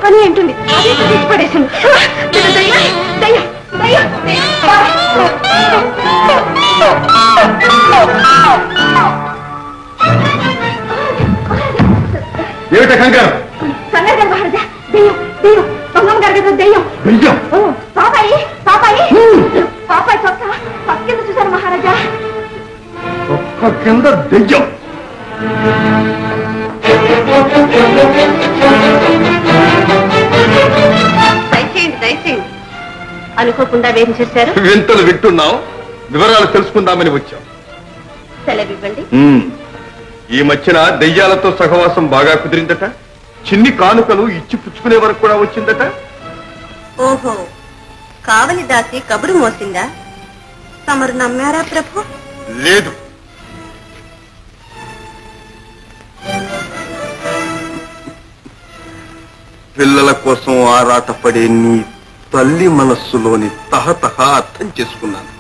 పని ఏంటుంది పడేసింది. ఏమిటా కంగారు? సంగతి మహారాజా, దెయ్యం దెయ్యం బంగమ్మ గారి కదా దెయ్యం. పాపాయి పాపాయి పాపాయి చొక్క పక్కింద చూశాను మహారాజా. చొక్క కింద దెయ్యం. దయచేయండి దయచేయండి. అనుకోకుండా వేం చేశారు. వింతలు వింటున్నాం, వివరాలు తెలుసుకుందామని వచ్చాం. సెలవివ్వండి. ఈ మధ్యన దెయ్యాలతో సహవాసం బాగా కుదిరిందట. చిన్ని కానుకలు ఇచ్చి పుచ్చుకునే వరకు కూడా వచ్చిందట. ఓహో, కావలి దాసి కబురు మోసిందా? తమరు నమ్మారా ప్రభు? లేదు. పిల్లల కోసం ఆరాటపడే నీ తల్లి మనస్సులోని తహతహ అర్థం చేసుకున్నాను.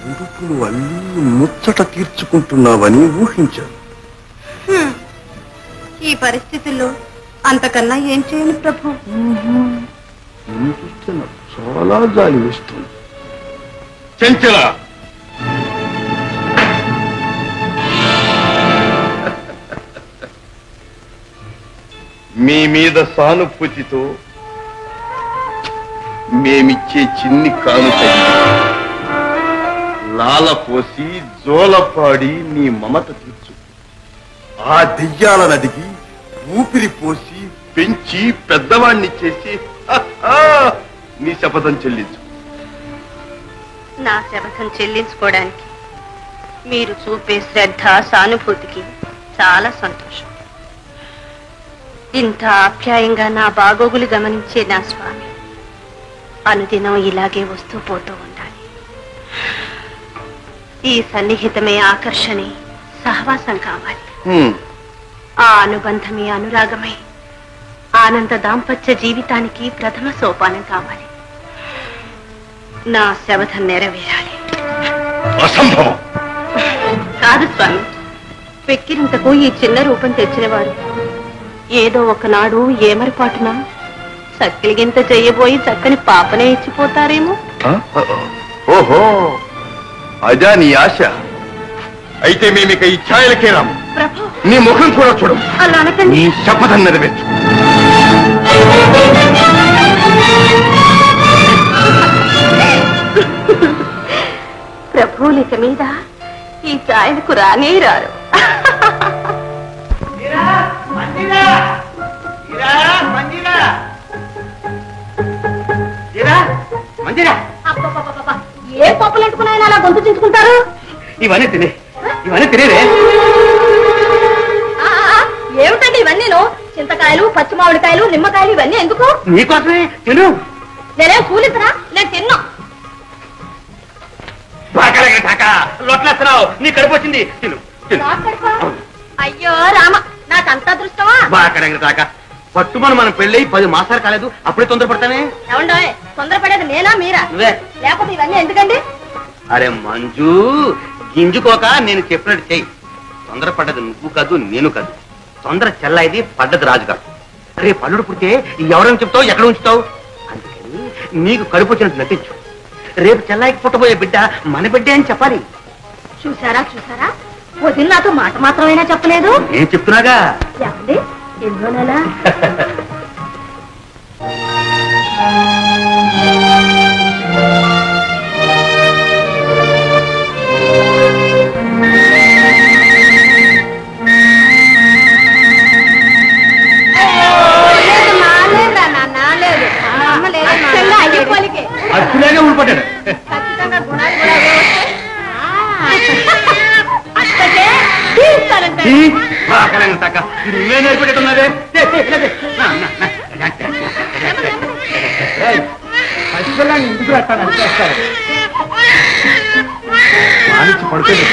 ఉడుపులు అల్లి ముచ్చట తీర్చుకుంటున్నావని ఊహించాను. ఈ పరిస్థితుల్లో అంతకన్నా ఏం చేయను ప్రభు. చూస్తే నాకు చాలా జాలి వేస్తుంది. చెంచల, మీ మీద సానుభూతితో మేమిచ్చే చిన్ని కానుక లాల పోసి జోలపాడి నీ మమత తీర్చు. ఆ దెయ్యాలను అడిగి ఊపిరి పోసి పెంచి పెద్దవాణ్ణి చేసి నీ శపథం చెల్లించు. నా శపథం చెల్లించుకోవడానికి మీరు చూపే శ్రద్ధ సానుభూతికి చాలా సంతోషం. ఇంత ఆప్యాయంగా నా బాగోగులు గమనించే నా స్వామి అనుదినం ఇలాగే వస్తూ పోతూ ఉండాలి. ఈ సన్నిహితమే ఆకర్షణే సహవాసం కావాలి. ఆ అనుబంధమే అనురాగమై ఆనంద దాంపత్య జీవితానికి ప్రథమ సోపానం కావాలి. నా శపథం నెరవేరాలి. అసంభవం. కాదు స్వామి, వెక్కిరింతకు ఈ చిన్న రూపం తెచ్చినవారు ఏదో ఒకనాడు ఏమరిపాటున చక్కిలిగింత చెయ్యబోయి చక్కని పాపనే ఇచ్చిపోతారేమో. ఓహో, అదా నీ ఆశ? అయితే మేమిక ఈ ఛాయలకే రాము. ప్రభు, నీ ముఖం కూడా చూడము. అలా అనకండి. నీ శపథం నెరవేర్చు. ప్రభువులిక మీద ఈ ఛాయలకు రానే రారు. ఏ పప్పులు ఎట్టుకున్నాయని అలా గొంతు చించుకుంటారు? ఇవన్నీ తినేదే. ఏమిటండి ఇవన్నీను? చింతకాయలు, పచ్చి మామిడికాయలు, నిమ్మకాయలు ఇవన్నీ ఎందుకు? నీకోసమే తిను. నేనే కూలిసరా? నేను తిన్నా. లొట్లేస్తున్నావు, నీ కడుపు వచ్చింది. తిను. అయ్యో రామ, నాకంత అదృష్టమా? బాగా పట్టుమని మనం పెళ్ళి 10 మాసాలు కాలేదు, అప్పుడే తొందరపడతానే. ఏమండో తొందరపడేది నేనా మీరా? నువ్వే. లేకపోతే ఇవన్నీ ఎందుకండి? అరే మంజు, గింజుకోక నేను చెప్పినట్టు చెయ్యి. తొందరపడ్డది నువ్వు కాదు, నేను కాదు. తొందర చెల్లాయిది, పడ్డది రాజు కాదు. రేపు అల్లుడు పుడితే ఎవరైనా చెప్తావు, ఎక్కడ ఉంచుతావు? అందుకని నీకు కడుపు వచ్చినట్టు నటించు. రేపు చెల్లాయికి పుట్టబోయే బిడ్డ మన బిడ్డే అని చెప్పాలి. చూసారా చూసారా, వదిన నాతో మాట మాత్రమైనా చెప్పలేదు. నేను చెప్తున్నాగా. ఏమండి ఎన్నో నెల? అచ్చులేగా ఊడిపడ్డాడు. ఖచ్చితంగా గుణాలు కూడా అవే వస్తాయి. అత్తకే తీస్తానంటే నువ్వే నేర్పెట్టున్నదే. ఇంటికి వస్తాను అంటేస్తారు. మానిచ్చి పడుతుంది.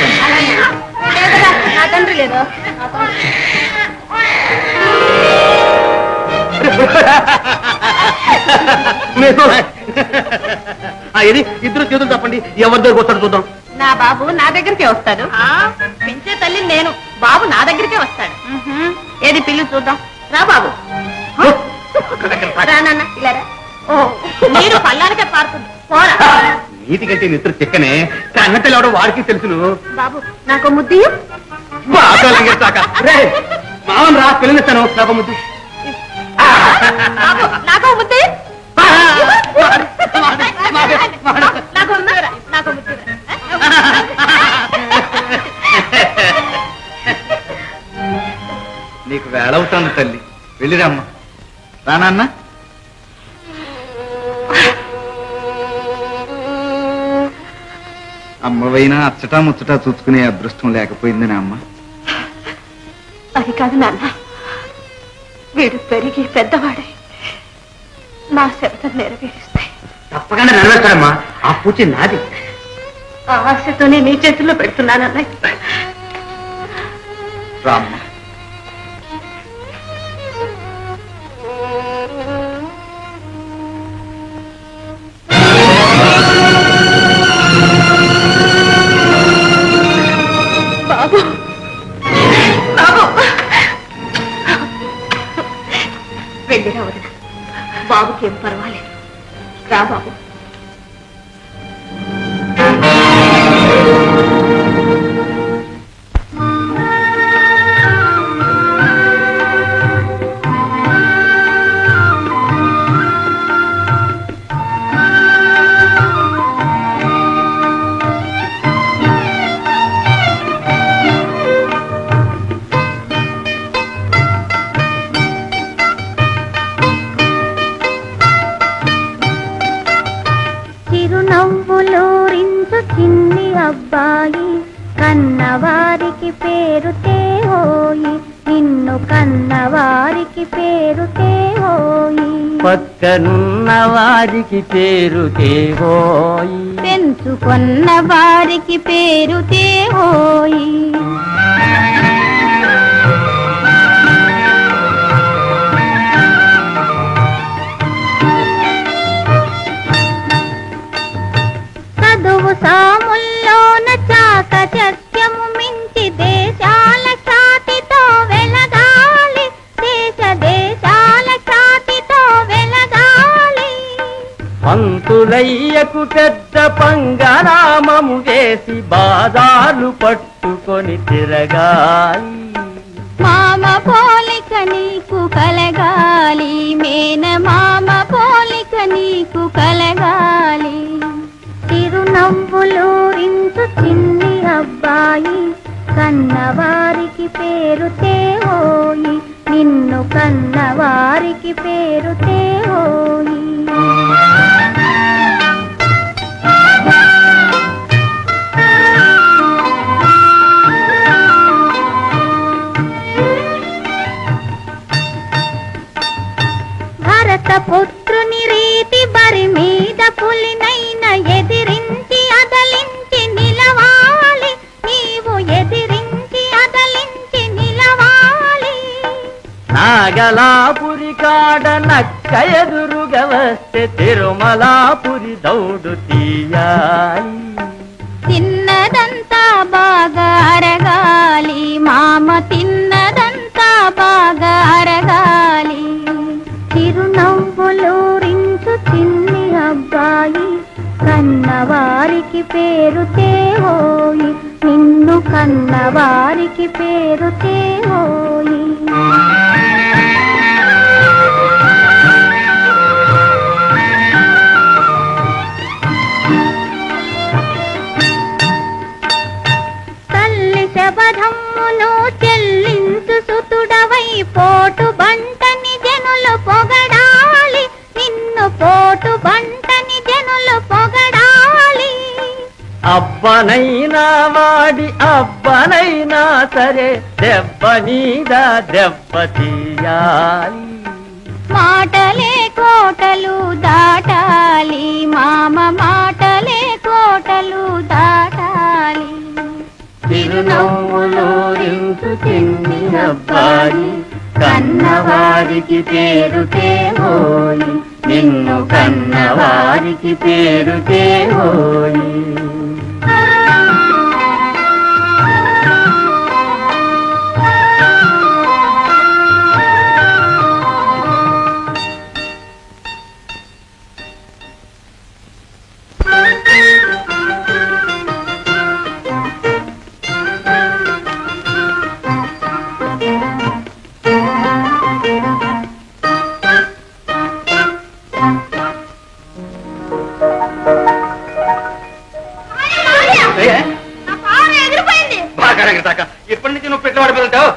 నా తండ్రి లేదు. ఇది ఇద్దరు చేతులు తప్పండి, ఎవరి దగ్గరకు వస్తాడు చూద్దాం. నా బాబు నా దగ్గరికే వస్తాడు. పెంచే తల్లి నేను, బాబు నా దగ్గరికే వస్తాడు. ఏది పిల్లి చూద్దాం. రా బాబు. రానన్న ఇలా రా. ఓ నీరు పల్లానికే పారుతుంది పోరా. నీటి కంటే నిద్ర చిక్కనే కన్న పిల్లవాడు వాడికి తెలుసును. బాబు నాకు ముద్దు బాగా లంగేస్తాక. రే మామన్ రా పిల్లనిస్తాను నాకు ముద్దు. నాకు ముద్దు నాకు నాకు ముద్దు. నీకు వేళవుతాను తల్లి, వెళ్ళిరమ్మా. రానన్నా అమ్మవైనా అచ్చటా ముచ్చటా చూసుకునే అదృష్టం లేకపోయిందని అమ్మ. అది కాదు నాన్న, వీడు పెరిగి పెద్దవాడే నా శబ్దం నెరవేరుస్తాయి. తప్పకుండా నెరవేర్తాడమ్మా, ఆ పూచి నాది. ఆ ఆశతోనే నీ చేతుల్లో పెడుతున్నానన్న. రామ్మ. బాబు బాబు వెళ్ళిరా వదిన, బాబుకి ఏం పర్వాలేదు. రా బాబు. చిరునవ్వులూరించు చిన్ని అబ్బాయి, కన్నవారికి పేరు తేవోయి, నిన్ను కన్నవారికి పేరు తేవోయి. పక్కనున్న వారికి పేరు తేవోయి, పెంచుకొన్న వారికి పేరు తేవోయి. చదువు సాముల్లోన చాకచక్యము మించి దేశాల ఖ్యాతితో వెలగాలి, దేశాల ఖ్యాతితో వెలగాలి. పంతులయ్యకు పెద్ద పంగనామము వేసి బాజాలు పట్టుకొని తిరగాలి. మామ పోలిక నీకు కలగాలి, మేన మామ పోలిక నీకు కలగాలి. చిరునవ్వులూరించు చిన్ని అబ్బాయి, కన్నవారికి పేరు తేవోయి, నిన్ను కన్నవారికి పేరు తేవోయి. భరత పుత్రుని రీతి బరి మీద పులినైన ఎదిరించి అదలించి నిలవాలి, నీవు ఎదిరించి అదలించి నిలవాలి. నాగలాపురి కాడ నక్క ఎదురుగా వస్తే తిరుమలాపురి దౌడు తీయాలి. తిన్నదంతా బాగా అరగాలి, మామ తిన్నదంతా బాగా అరగాలి. చిరునవ్వులూరించు చిన్ని అబ్బాయి, కన్నవారికి పేరు తేవోయి, నిన్ను కన్నవారికి పేరు తేవోయి. తల్లి శబధమ్మును చెల్లించు సుతుడవై, పోటు బంటని జనులు పొగడాలి, నిన్ను పోటు బంటని జనులు పొగడాలి. అబ్బనైనా వాడి అబ్బనైనా సరే దెబ్బ మీద దెబ్బ తీయాలి. మాటలే కోటలు దాటాలి, మామ మాటలే కోటలు దాటాలి. చిరునవ్వులూరించు చిన్ని అబ్బాయి, కన్నవారికి పేరు తేవోయి, నిన్ను కన్నవారికి పేరు తేవోయి. ఎప్పటి నుంచి నువ్వు పెట్టవాడు వెళ్తావు